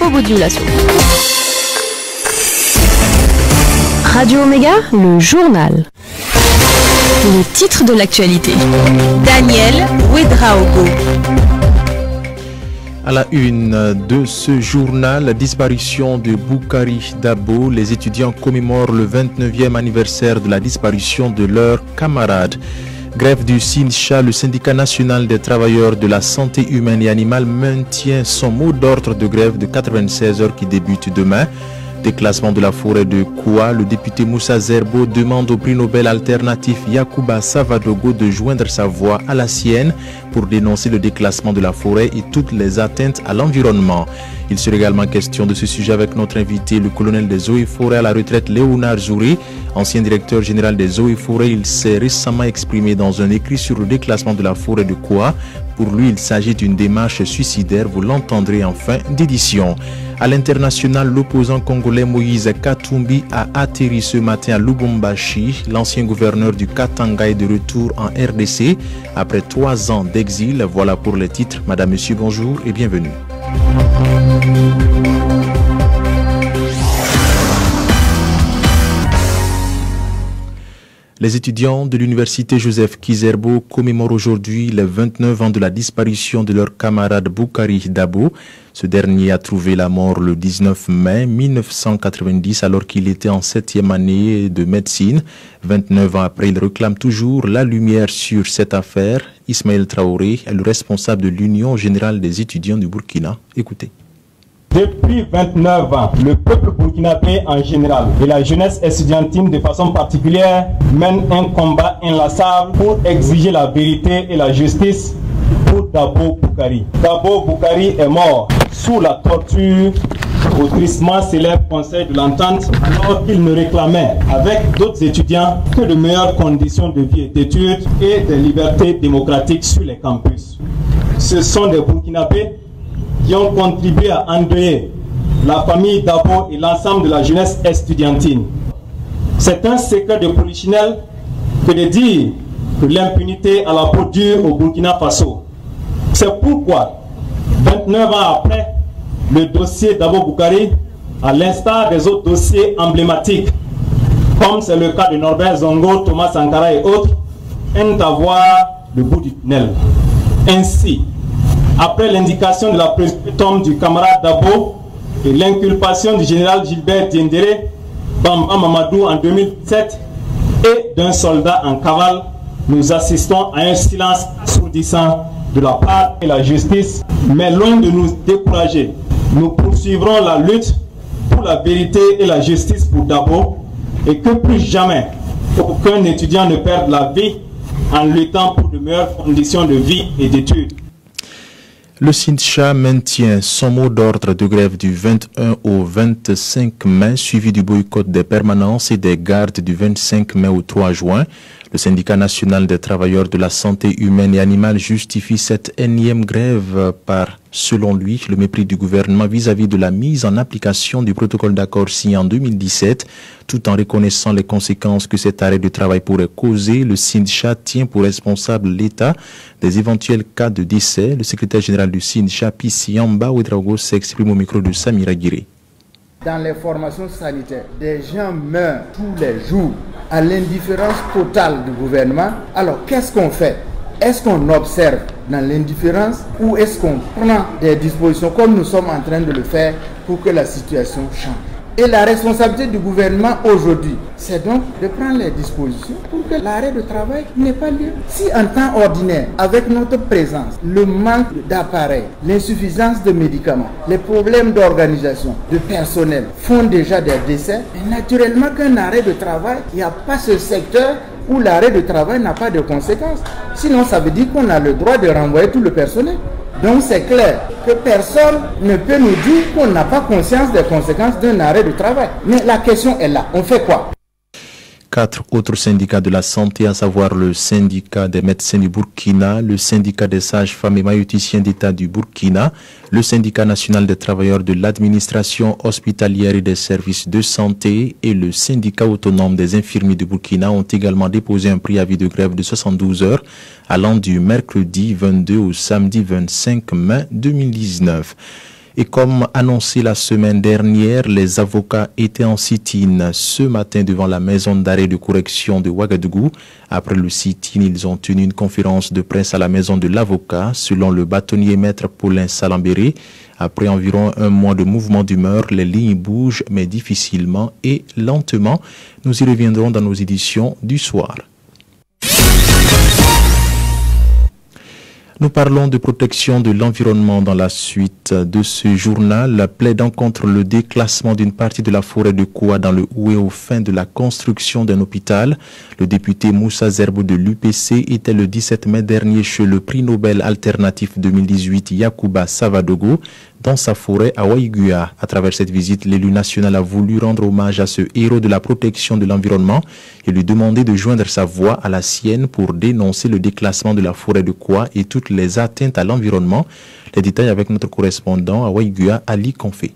au bout d'une lasso. Radio Omega, le journal. Les titres de l'actualité. Daniel Ouedraogo. À la une de ce journal, la disparition de Boukari Dabo. Les étudiants commémorent le 29e anniversaire de la disparition de leur camarade. Grève du SYNCHA, le syndicat national des travailleurs de la santé humaine et animale maintient son mot d'ordre de grève de 96 heures qui débute demain. Déclassement de la forêt de Koua, le député Moussa Zerbo demande au prix Nobel alternatif Yacouba Savadogo de joindre sa voix à la sienne pour dénoncer le déclassement de la forêt et toutes les atteintes à l'environnement. Il sera également question de ce sujet avec notre invité, le colonel des eaux et forêts à la retraite Léonard Zouri, ancien directeur général des eaux et forêts. Il s'est récemment exprimé dans un écrit sur le déclassement de la forêt de Koua. Pour lui, il s'agit d'une démarche suicidaire, vous l'entendrez en fin d'édition. À l'international, l'opposant congolais Moïse Katumbi a atterri ce matin à Lubumbashi. L'ancien gouverneur du Katanga est de retour en RDC après 3 ans d'exil. Voilà pour les titres. Madame, Monsieur, bonjour et bienvenue. Les étudiants de l'université Joseph Kizerbo commémorent aujourd'hui les 29 ans de la disparition de leur camarade Boukari Dabo. Ce dernier a trouvé la mort le 19 mai 1990 alors qu'il était en 7e année de médecine. 29 ans après, il réclame toujours la lumière sur cette affaire. Ismaël Traoré est le responsable de l'Union générale des étudiants du Burkina. Écoutez. Depuis 29 ans, le peuple burkinabé en général et la jeunesse estudiantine de façon particulière mènent un combat inlassable pour exiger la vérité et la justice pour Dabo Boukari. Dabo Boukari est mort sous la torture au tristement célèbre Conseil de l'Entente alors qu'il ne réclamait avec d'autres étudiants que de meilleures conditions de vie et d'études et des libertés démocratiques sur les campus. Ce sont des Burkinabés qui ont contribué à endeuiller la famille Dabo et l'ensemble de la jeunesse estudiantine. C'est un secret de polichinelle que de dire que l'impunité a la peau dure au Burkina Faso. C'est pourquoi, 29 ans après, le dossier Dabo Boukari, à l'instar des autres dossiers emblématiques, comme c'est le cas de Norbert Zongo, Thomas Sankara et autres, aiment à voir le bout du tunnel. Ainsi, après l'indication de la tombe du camarade Dabo et l'inculpation du général Gilbert Diendéré, Bamba Mamadou en 2007 et d'un soldat en cavale, nous assistons à un silence assourdissant de la part de la justice. Mais loin de nous décourager, nous poursuivrons la lutte pour la vérité et la justice pour Dabo et que plus jamais aucun étudiant ne perde la vie en luttant pour de meilleures conditions de vie et d'études. Le SYNCHA maintient son mot d'ordre de grève du 21 au 25 mai, suivi du boycott des permanences et des gardes du 25 mai au 3 juin. Le syndicat national des travailleurs de la santé humaine et animale justifie cette énième grève par, selon lui, le mépris du gouvernement vis-à-vis de la mise en application du protocole d'accord signé en 2017. Tout en reconnaissant les conséquences que cet arrêt de travail pourrait causer, le SYNCHA tient pour responsable l'État des éventuels cas de décès. Le secrétaire général du SYNCHA, Yamba Ouedraogo, s'exprime au micro de Samira Guiré. Dans les formations sanitaires, des gens meurent tous les jours à l'indifférence totale du gouvernement. Alors, qu'est-ce qu'on fait? Est-ce qu'on observe dans l'indifférence ou est-ce qu'on prend des dispositions comme nous sommes en train de le faire pour que la situation change? Et la responsabilité du gouvernement aujourd'hui, c'est donc de prendre les dispositions pour que l'arrêt de travail n'ait pas lieu. Si en temps ordinaire, avec notre présence, le manque d'appareils, l'insuffisance de médicaments, les problèmes d'organisation, de personnel font déjà des décès, et naturellement qu'un arrêt de travail, il n'y a pas ce secteur où l'arrêt de travail n'a pas de conséquences. Sinon, ça veut dire qu'on a le droit de renvoyer tout le personnel. Donc c'est clair que personne ne peut nous dire qu'on n'a pas conscience des conséquences d'un arrêt de travail. Mais la question est là, on fait quoi? 4 autres syndicats de la santé, à savoir le syndicat des médecins du Burkina, le syndicat des sages-femmes et maïoticiens d'État du Burkina, le syndicat national des travailleurs de l'administration hospitalière et des services de santé et le syndicat autonome des infirmiers du Burkina ont également déposé un préavis de grève de 72 heures allant du mercredi 22 au samedi 25 mai 2019. Et comme annoncé la semaine dernière, les avocats étaient en sit-in ce matin devant la maison d'arrêt de correction de Ouagadougou. Après le sit-in, ils ont tenu une conférence de presse à la maison de l'avocat, selon le bâtonnier maître Paulin Salambéré. Après environ un mois de mouvement d'humeur, les lignes bougent, mais difficilement et lentement. Nous y reviendrons dans nos éditions du soir. Nous parlons de protection de l'environnement dans la suite de ce journal, plaidant contre le déclassement d'une partie de la forêt de Koua dans le Houé aux fins de la construction d'un hôpital. Le député Moussa Zerbo de l'UPC était le 17 mai dernier chez le prix Nobel alternatif 2018 Yacouba Savadogo dans sa forêt à Waïguya. À travers cette visite, l'élu national a voulu rendre hommage à ce héros de la protection de l'environnement et lui demander de joindre sa voix à la sienne pour dénoncer le déclassement de la forêt de Koua et toutes les atteintes à l'environnement. Les détails avec notre correspondant à Waïguya, Ali Konfé.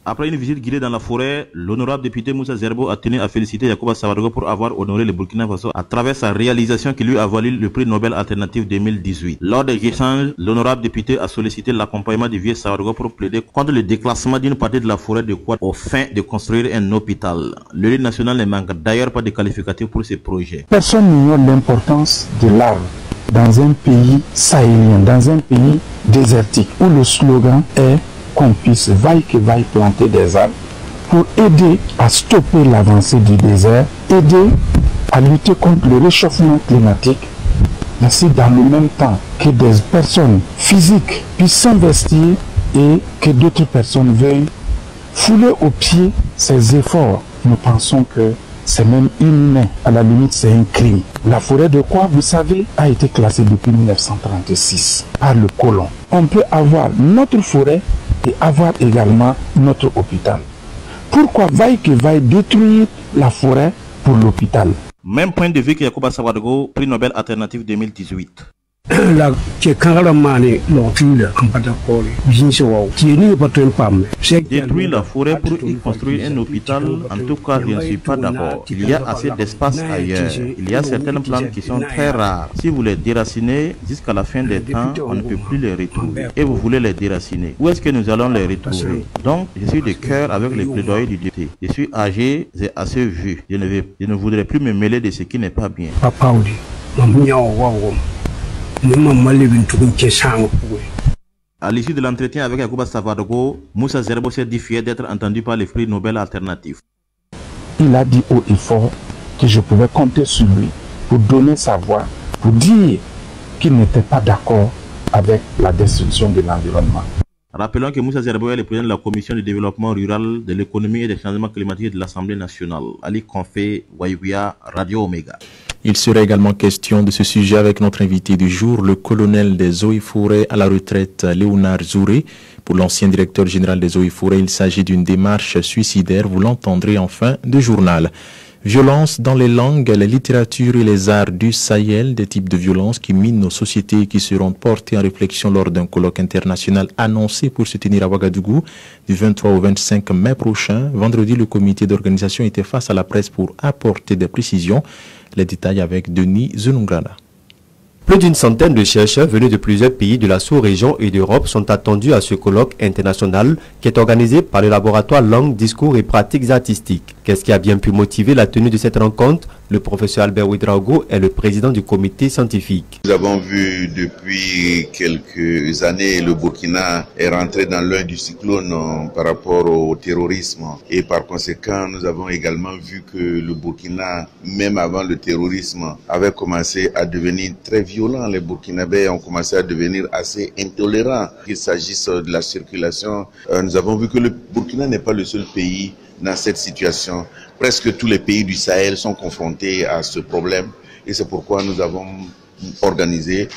Après une visite guidée dans la forêt, l'honorable député Moussa Zerbo a tenu à féliciter Yacouba Savadogo pour avoir honoré le Burkina Faso à travers sa réalisation qui lui a valu le prix Nobel alternatif 2018. Lors des échanges, l'honorable député a sollicité l'accompagnement du vieux Savadogo pour plaider contre le déclassement d'une partie de la forêt de Koua aux fins de construire un hôpital. L'élu national ne manque d'ailleurs pas de qualificatifs pour ces projets. Personne n'ignore l'importance de l'arbre dans un pays sahélien, dans un pays désertique, où le slogan est qu'on puisse vaille que vaille planter des arbres pour aider à stopper l'avancée du désert, aider à lutter contre le réchauffement climatique, ainsi dans le même temps que des personnes physiques puissent s'investir et que d'autres personnes veuillent fouler aux pieds ces efforts. Nous pensons que c'est même inhumain, à la limite c'est un crime. La forêt de Koua, vous savez, a été classée depuis 1936 par le colon. On peut avoir notre forêt et avoir également notre hôpital. Pourquoi vaille que vaille détruire la forêt pour l'hôpital? Même point de vue que Yacouba Savadogo, prix Nobel alternatif 2018. Détruire la forêt pour y construire un hôpital, en tout cas je ne suis pas d'accord. Il y a assez d'espace ailleurs. Il y a certaines plantes qui sont très rares. Si vous les déracinez, jusqu'à la fin des temps, on ne peut plus les retrouver. Et vous voulez les déraciner. Où est-ce que nous allons les retrouver? Donc, je suis de cœur avec les plaidoyers du député. Je suis âgé, j'ai assez vu. Je ne voudrais plus me mêler de ce qui n'est pas bien. À l'issue de l'entretien avec Yacouba Savadogo, Moussa Zerbo s'est dit fier d'être entendu par les prix Nobel alternatifs. Il a dit haut et fort que je pouvais compter sur lui pour donner sa voix, pour dire qu'il n'était pas d'accord avec la destruction de l'environnement. Rappelons que Moussa Zerbo est le président de la Commission du développement rural, de l'économie et des changements climatiques de l'Assemblée nationale. Ali Konfé, Waïguya, Radio Omega. Il serait également question de ce sujet avec notre invité du jour, le colonel des eaux et forêts à la retraite, Léonard Zouré. Pour l'ancien directeur général des eaux et forêts, il s'agit d'une démarche suicidaire. Vous l'entendrez en fin de journal. Violence dans les langues, la littérature et les arts du Sahel, des types de violences qui minent nos sociétés et qui seront portés en réflexion lors d'un colloque international annoncé pour se tenir à Ouagadougou du 23 au 25 mai prochain. Vendredi, le comité d'organisation était face à la presse pour apporter des précisions. Les détails avec Denis Zenungrana. Plus d'une centaine de chercheurs venus de plusieurs pays de la sous-région et d'Europe sont attendus à ce colloque international qui est organisé par le laboratoire Langue, Discours et Pratiques Artistiques. Qu'est-ce qui a bien pu motiver la tenue de cette rencontre? Le professeur Albert Ouedraogo est le président du comité scientifique. Nous avons vu depuis quelques années le Burkina est rentré dans l'œil du cyclone par rapport au terrorisme. Et par conséquent, nous avons également vu que le Burkina, même avant le terrorisme, avait commencé à devenir très violent. Les Burkinabés ont commencé à devenir assez intolérants. Qu'il s'agisse de la circulation, nous avons vu que le Burkina n'est pas le seul pays dans cette situation. Presque tous les pays du Sahel sont confrontés à ce problème et c'est pourquoi nous avons organisé,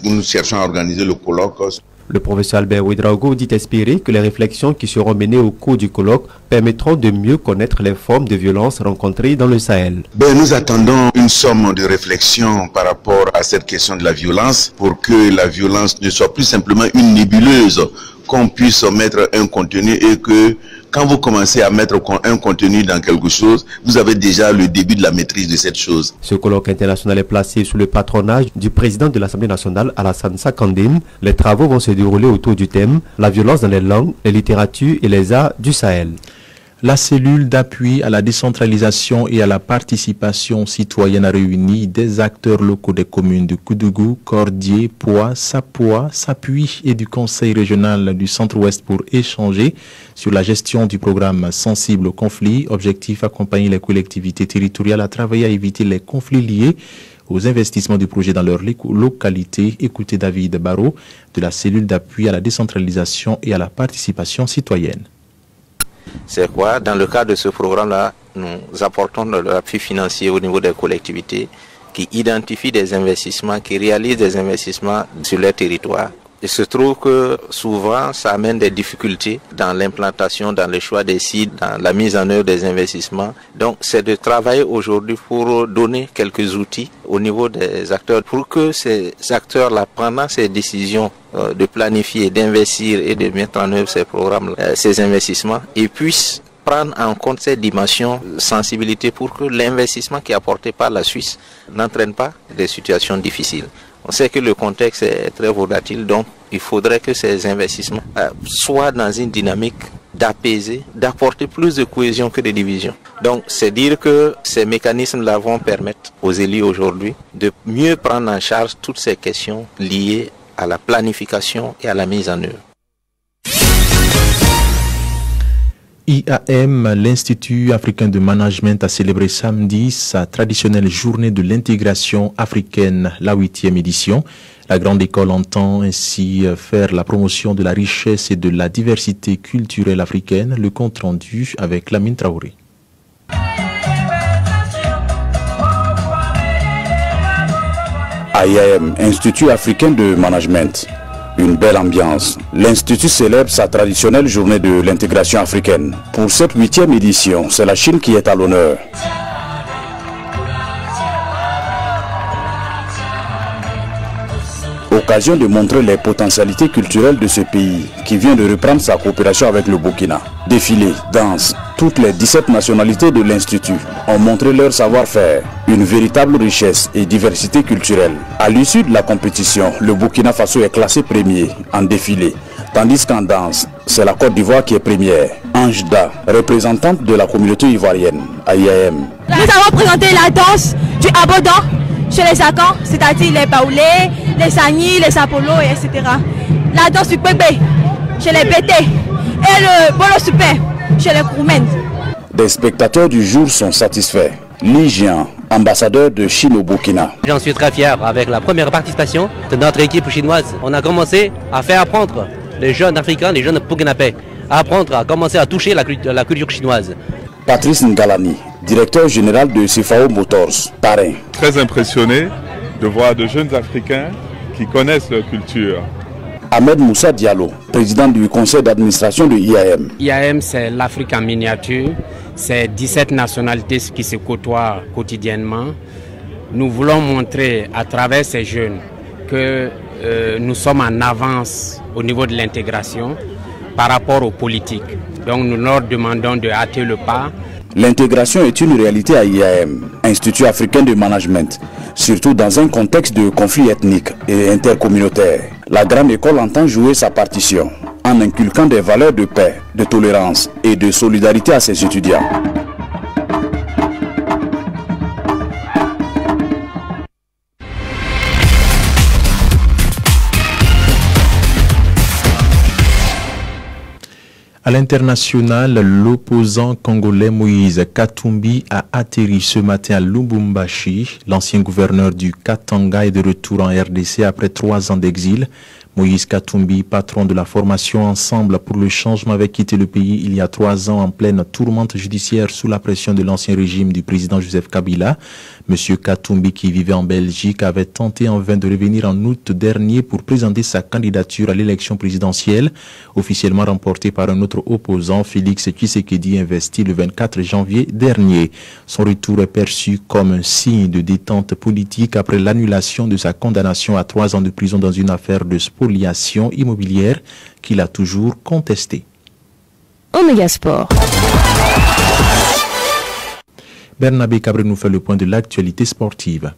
nous cherchons à organiser le colloque. Le professeur Albert Ouedraogo dit espérer que les réflexions qui seront menées au cours du colloque permettront de mieux connaître les formes de violence rencontrées dans le Sahel. Nous attendons une somme de réflexion par rapport à cette question de la violence pour que la violence ne soit plus simplement une nébuleuse qu'on puisse mettre un contenu et que quand vous commencez à mettre un contenu dans quelque chose, vous avez déjà le début de la maîtrise de cette chose. Ce colloque international est placé sous le patronage du président de l'Assemblée nationale, Alassane Sakandine. Les travaux vont se dérouler autour du thème « La violence dans les langues, les littératures et les arts du Sahel ». La cellule d'appui à la décentralisation et à la participation citoyenne a réuni des acteurs locaux des communes de Koudougou, Cordier, Poix, Sapoua, Sapuy et du Conseil régional du Centre-Ouest pour échanger sur la gestion du programme sensible aux conflits. Objectif, accompagner les collectivités territoriales à travailler à éviter les conflits liés aux investissements du projet dans leur localité. Écoutez David Barrault de la cellule d'appui à la décentralisation et à la participation citoyenne. C'est quoi? Dans le cadre de ce programme-là, nous apportons de l'appui financier au niveau des collectivités qui identifient des investissements, qui réalisent des investissements sur leur territoire. Il se trouve que souvent, ça amène des difficultés dans l'implantation, dans le choix des sites, dans la mise en œuvre des investissements. Donc, c'est de travailler aujourd'hui pour donner quelques outils au niveau des acteurs pour que ces acteurs-là, pendant ces décisions de planifier, d'investir et de mettre en œuvre ces programmes, ces investissements, ils puissent prendre en compte ces dimensions de sensibilité pour que l'investissement qui est apporté par la Suisse n'entraîne pas des situations difficiles. On sait que le contexte est très volatile, donc il faudrait que ces investissements soient dans une dynamique d'apaiser, d'apporter plus de cohésion que de division. Donc c'est dire que ces mécanismes-là vont permettre aux élus aujourd'hui de mieux prendre en charge toutes ces questions liées à la planification et à la mise en œuvre. IAM, l'Institut africain de management, a célébré samedi sa traditionnelle journée de l'intégration africaine, la 8e édition. La grande école entend ainsi faire la promotion de la richesse et de la diversité culturelle africaine. Le compte rendu avec Lamine Traoré. IAM, Institut africain de management. Une belle ambiance. L'Institut célèbre sa traditionnelle journée de l'intégration africaine. Pour cette 8e édition, c'est la Chine qui est à l'honneur. Occasion de montrer les potentialités culturelles de ce pays qui vient de reprendre sa coopération avec le Burkina. Défilé, danse, toutes les 17 nationalités de l'Institut ont montré leur savoir-faire, une véritable richesse et diversité culturelle. À l'issue de la compétition, le Burkina Faso est classé premier en défilé, tandis qu'en danse, c'est la Côte d'Ivoire qui est première. Ange Da, représentante de la communauté ivoirienne à IAM. Nous avons présenté la danse du Abodan chez les Akans, c'est-à-dire les Baoulés, les Sani, les Sapolo, etc. La danse du Pébé chez les Bété et le Bolo Super chez les Koumen. Des spectateurs du jour sont satisfaits. Li Jian, ambassadeur de Chine au Burkina. J'en suis très fier avec la première participation de notre équipe chinoise. On a commencé à faire apprendre les jeunes africains, les jeunes burkinabés, à commencer à toucher la culture chinoise. Patrice Ngalani, directeur général de CFAO Motors, parrain. Très impressionné de voir de jeunes Africains qui connaissent leur culture. Ahmed Moussa Diallo, président du conseil d'administration de IAM. IAM, c'est l'Afrique en miniature. C'est 17 nationalités qui se côtoient quotidiennement. Nous voulons montrer à travers ces jeunes que nous sommes en avance au niveau de l'intégration par rapport aux politiques. Donc nous leur demandons de hâter le pas. L'intégration est une réalité à IAM, Institut africain de management, surtout dans un contexte de conflit ethnique et intercommunautaire. La grande école entend jouer sa partition en inculquant des valeurs de paix, de tolérance et de solidarité à ses étudiants. À l'international, l'opposant congolais Moïse Katumbi a atterri ce matin à Lubumbashi. L'ancien gouverneur du Katanga est de retour en RDC après 3 ans d'exil. Moïse Katumbi, patron de la formation Ensemble pour le changement, avait quitté le pays il y a 3 ans en pleine tourmente judiciaire sous la pression de l'ancien régime du président Joseph Kabila. Monsieur Katumbi, qui vivait en Belgique, avait tenté en vain de revenir en août dernier pour présenter sa candidature à l'élection présidentielle, officiellement remportée par un autre opposant, Félix Tshisekedi, investi le 24 janvier dernier. Son retour est perçu comme un signe de détente politique après l'annulation de sa condamnation à 3 ans de prison dans une affaire de sport spoliation immobilière qu'il a toujours contestée. Omega Sport. Bernabé Cabré nous fait le point de l'actualité sportive.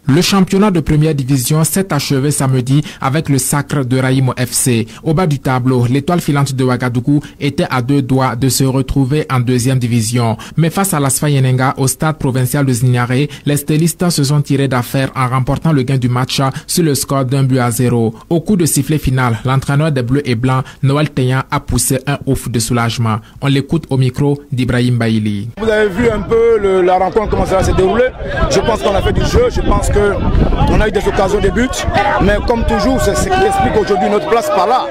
Le championnat de première division s'est achevé samedi avec le sacre de Raïmo FC. Au bas du tableau, l'étoile filante de Ouagadougou était à 2 doigts de se retrouver en deuxième division. Mais face à l'Asfa Yenenga au stade provincial de Zignaré, les stylistes se sont tirés d'affaire en remportant le gain du match sur le score d'1-0. Au coup de sifflet final, l'entraîneur des Bleus et Blancs, Noël Teyan, a poussé un ouf de soulagement. On l'écoute au micro d'Ibrahim Baïli. Vous avez vu un peu la rencontre, comment ça s'est déroulé. Je pense qu'on a fait du jeu, je pense on a eu des occasions de but, mais comme toujours, c'est ce qui explique aujourd'hui notre place par là.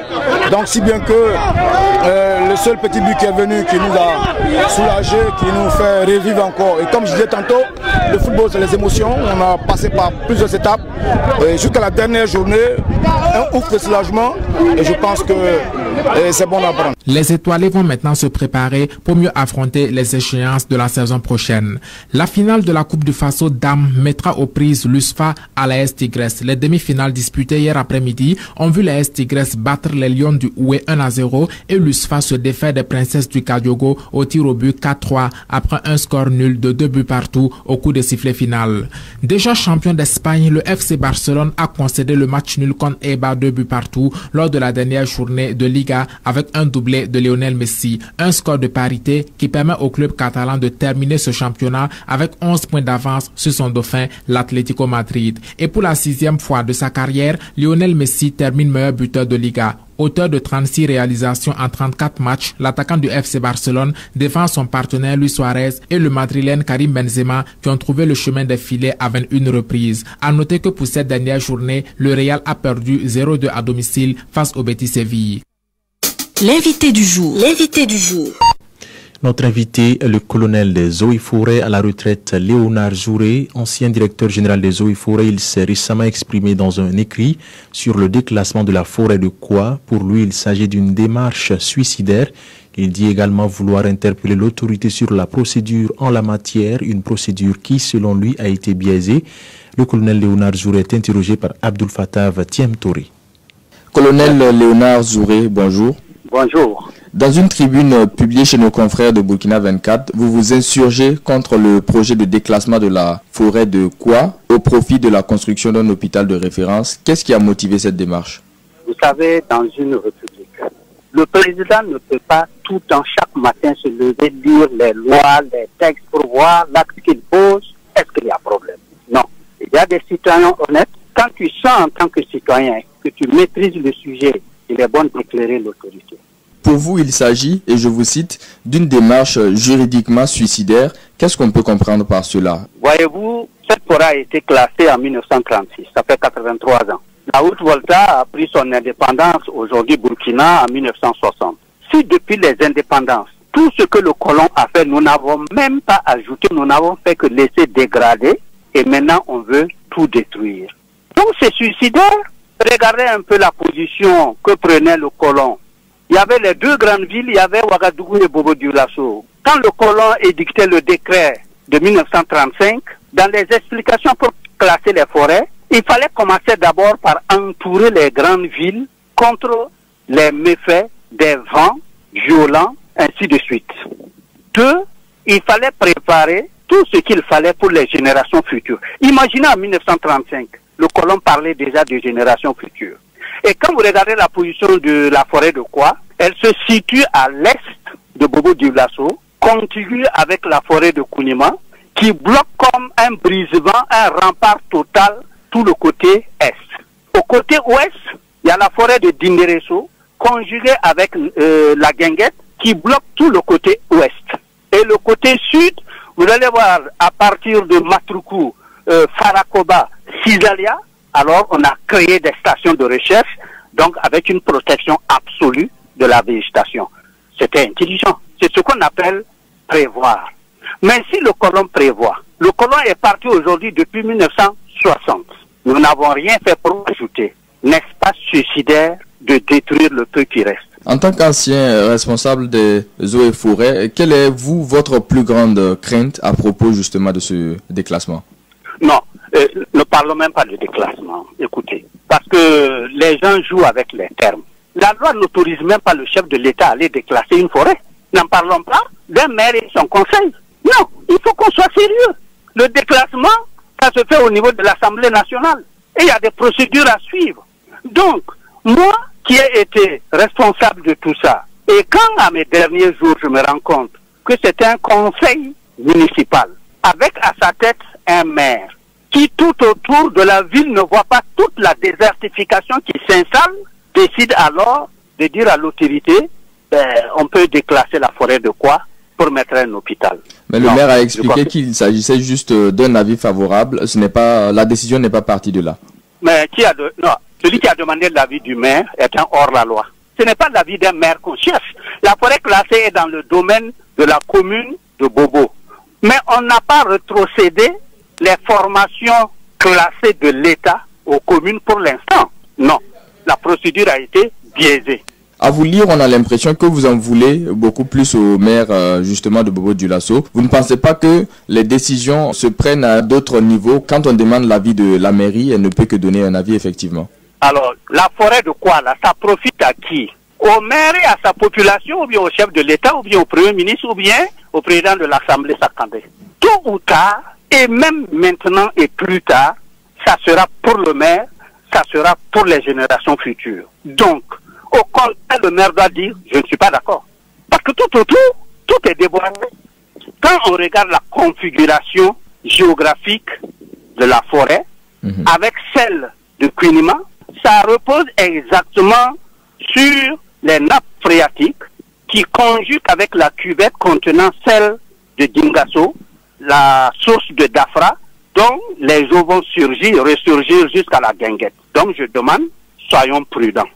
Donc si bien que le seul petit but qui est venu, qui nous a soulagé, qui nous fait revivre encore. Et comme je disais tantôt, le football c'est les émotions, on a passé par plusieurs étapes. Jusqu'à la dernière journée, un ouf de soulagement, et je pense que c'est bon à prendre. Les étoilés vont maintenant se préparer pour mieux affronter les échéances de la saison prochaine. La finale de la Coupe du Faso Dames mettra aux prises l'USFA à la AS Tigres. Les demi-finales disputées hier après-midi ont vu la AS Tigres battre les Lions du Houé 1-0 et l'USFA se défaire des Princesses du Kadiogo au tir au but 4-3 après un score nul de 2 buts partout au coup de sifflet final. Déjà champion d'Espagne, le FC Barcelone a concédé le match nul contre Eibar 2 buts partout lors de la dernière journée de Liga avec un doublé de Lionel Messi. Un score de parité qui permet au club catalan de terminer ce championnat avec 11 points d'avance sur son dauphin, l'Atlético Madrid. Et pour la 6e fois de sa carrière, Lionel Messi termine meilleur buteur de Liga. Auteur de 36 réalisations en 34 matchs, l'attaquant du FC Barcelone défend son partenaire Luis Suarez et le Madrilène Karim Benzema qui ont trouvé le chemin des filets à 21 reprises. À noter que pour cette dernière journée, le Real a perdu 0-2 à domicile face au Betis Séville. L'invité du jour. L'invité du jour. Notre invité est le colonel des Eaux et Forêts à la retraite, Léonard Zouré, ancien directeur général des Eaux et Forêts. Il s'est récemment exprimé dans un écrit sur le déclassement de la forêt de Kwa. Pour lui, il s'agit d'une démarche suicidaire. Il dit également vouloir interpeller l'autorité sur la procédure en la matière, une procédure qui, selon lui, a été biaisée. Le colonel Léonard Zouré est interrogé par Abdul Fattah Tiem Touré. Colonel Léonard Zouré, bonjour. Bonjour. Dans une tribune publiée chez nos confrères de Burkina 24, vous vous insurgez contre le projet de déclassement de la forêt de Kwa au profit de la construction d'un hôpital de référence. Qu'est-ce qui a motivé cette démarche? Vous savez, dans une république, le président ne peut pas tout le temps, chaque matin, se lever, lire les lois, les textes pour voir l'acte qu'il pose. Est-ce qu'il y a problème? Non. Il y a des citoyens honnêtes. Quand tu sens en tant que citoyen que tu maîtrises le sujet, il est bon d'éclairer l'autorité. Pour vous, il s'agit, et je vous cite, d'une démarche juridiquement suicidaire. Qu'est-ce qu'on peut comprendre par cela? Voyez-vous, cette forêt a été classée en 1936, ça fait 83 ans. La Haute-Volta a pris son indépendance aujourd'hui Burkina en 1960. Si depuis les indépendances, tout ce que le colon a fait, nous n'avons même pas ajouté, nous n'avons fait que laisser dégrader, et maintenant on veut tout détruire. Donc c'est suicidaire. Regardez un peu la position que prenait le colon. Il y avait les deux grandes villes, il y avait Ouagadougou et Bobo-Dioulasso. Quand le colon édictait le décret de 1935, dans les explications pour classer les forêts, il fallait commencer d'abord par entourer les grandes villes contre les méfaits des vents violents, ainsi de suite. 2, il fallait préparer tout ce qu'il fallait pour les générations futures. Imaginez en 1935, le colon parlait déjà de générations futures. Et quand vous regardez la position de la forêt de Kwa, elle se situe à l'est de Bobo-Dioulasso, contiguë avec la forêt de Kounima, qui bloque comme un brisement, un rempart total, tout le côté est. Au côté ouest, il y a la forêt de Dinderesso, conjuguée avec la Guinguette, qui bloque tout le côté ouest. Et le côté sud, vous allez voir, à partir de Matruku, Farakoba, Cisalia, alors on a créé des stations de recherche, donc avec une protection absolue de la végétation. C'était intelligent. C'est ce qu'on appelle prévoir. Mais si le colon prévoit, le colon est parti aujourd'hui depuis 1960. Nous n'avons rien fait pour ajouter. N'est-ce pas suicidaire de détruire le peu qui reste? En tant qu'ancien responsable des eaux et forêts, quelle est votre plus grande crainte à propos justement de ce déclassement? Non, ne parlons même pas de déclassement, écoutez. Parce que les gens jouent avec les termes. La loi n'autorise même pas le chef de l'État à aller déclasser une forêt. N'en parlons pas d'un maire et son conseil. Non, il faut qu'on soit sérieux. Le déclassement, ça se fait au niveau de l'Assemblée nationale. Et il y a des procédures à suivre. Donc, moi qui ai été responsable de tout ça, et quand à mes derniers jours je me rends compte que c'est un conseil municipal, avec à sa tête un maire, qui tout autour de la ville ne voit pas toute la désertification qui s'installe, décide alors de dire à l'autorité, on peut déclasser la forêt de quoi pour mettre un hôpital. Mais le maire a expliqué qu'il s'agissait juste d'un avis favorable. Ce n'est pas, la décision n'est pas partie de là. Mais celui qui a demandé l'avis du maire est un hors-la-loi. Ce n'est pas l'avis d'un maire qu'on cherche. La forêt classée est dans le domaine de la commune de Bobo. Mais on n'a pas rétrocédé les formations classées de l'État aux communes pour l'instant. Non, la procédure a été biaisée. À vous lire, on a l'impression que vous en voulez beaucoup plus au maire justement de Bobo-Dioulasso. Vous ne pensez pas que les décisions se prennent à d'autres niveaux? Quand on demande l'avis de la mairie, elle ne peut que donner un avis effectivement. Alors, la forêt de quoi là? Ça profite à qui? Au maire et à sa population, ou bien au chef de l'État, ou bien au Premier ministre, ou bien au président de l'Assemblée Sakandé. Tôt ou tard, et même maintenant et plus tard, ça sera pour le maire, ça sera pour les générations futures. Donc, au contraire, le maire doit dire, je ne suis pas d'accord. Parce que tout autour, tout est déboisé. Quand on regarde la configuration géographique de la forêt, avec celle de Quinima, ça repose exactement sur les nappes phréatiques qui conjuguent avec la cuvette contenant celle de Dingasso, la source de Dafra, dont les eaux vont ressurgir jusqu'à la guinguette. Donc je demande, soyons prudents.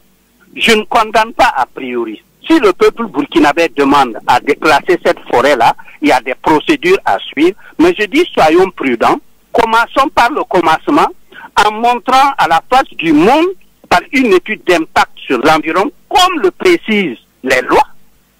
Je ne condamne pas a priori. Si le peuple burkinabé demande à déclasser cette forêt-là, il y a des procédures à suivre. Mais je dis, soyons prudents. Commençons par le commencement en montrant à la face du monde, par une étude d'impact sur l'environnement, comme le précisent les lois.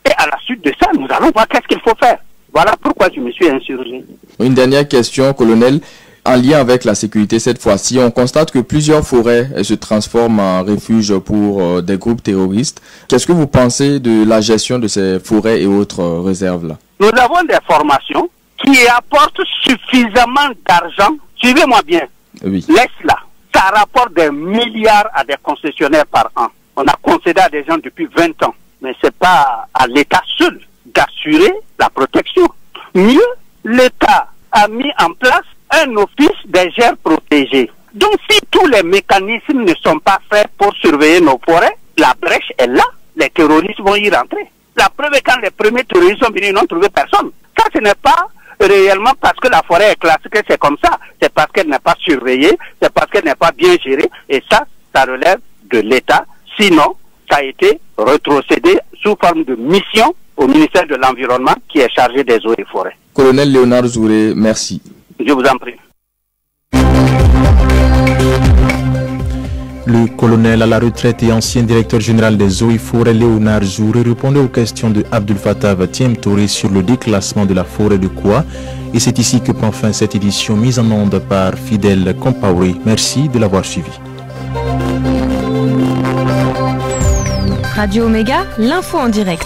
Et à la suite de ça, nous allons voir qu'est-ce qu'il faut faire. Voilà pourquoi je me suis insurgé. Une dernière question, colonel. En lien avec la sécurité cette fois-ci, on constate que plusieurs forêts se transforment en refuge pour des groupes terroristes. Qu'est-ce que vous pensez de la gestion de ces forêts et autres réserves-là? Nous avons des formations qui apportent suffisamment d'argent. Suivez-moi bien. Oui. Laisse-la. Ça rapporte des milliards à des concessionnaires par an. On a concédé à des gens depuis 20 ans. Mais ce n'est pas à l'État seul d'assurer la protection. Mieux, l'État a mis en place un office des aires protégées. Donc si tous les mécanismes ne sont pas faits pour surveiller nos forêts, la brèche est là, les terroristes vont y rentrer. La preuve est quand les premiers terroristes sont venus, ils n'ont trouvé personne. Ça, ce n'est pas réellement parce que la forêt est classée que c'est comme ça. C'est parce qu'elle n'est pas surveillée, c'est parce qu'elle n'est pas bien gérée. Et ça relève de l'État. Sinon, ça a été rétrocédé sous forme de mission au ministère de l'Environnement qui est chargé des eaux et forêts. Colonel Léonard Zouré, merci. Je vous en prie. Le colonel à la retraite et ancien directeur général des eaux et forêts Léonard Zouré répondait aux questions de Abdul Fattah Vatiem Touré sur le déclassement de la forêt de Koua. Et c'est ici que prend fin cette édition mise en onde par Fidèle Compaoré. Merci de l'avoir suivi. Radio Omega, l'info en direct.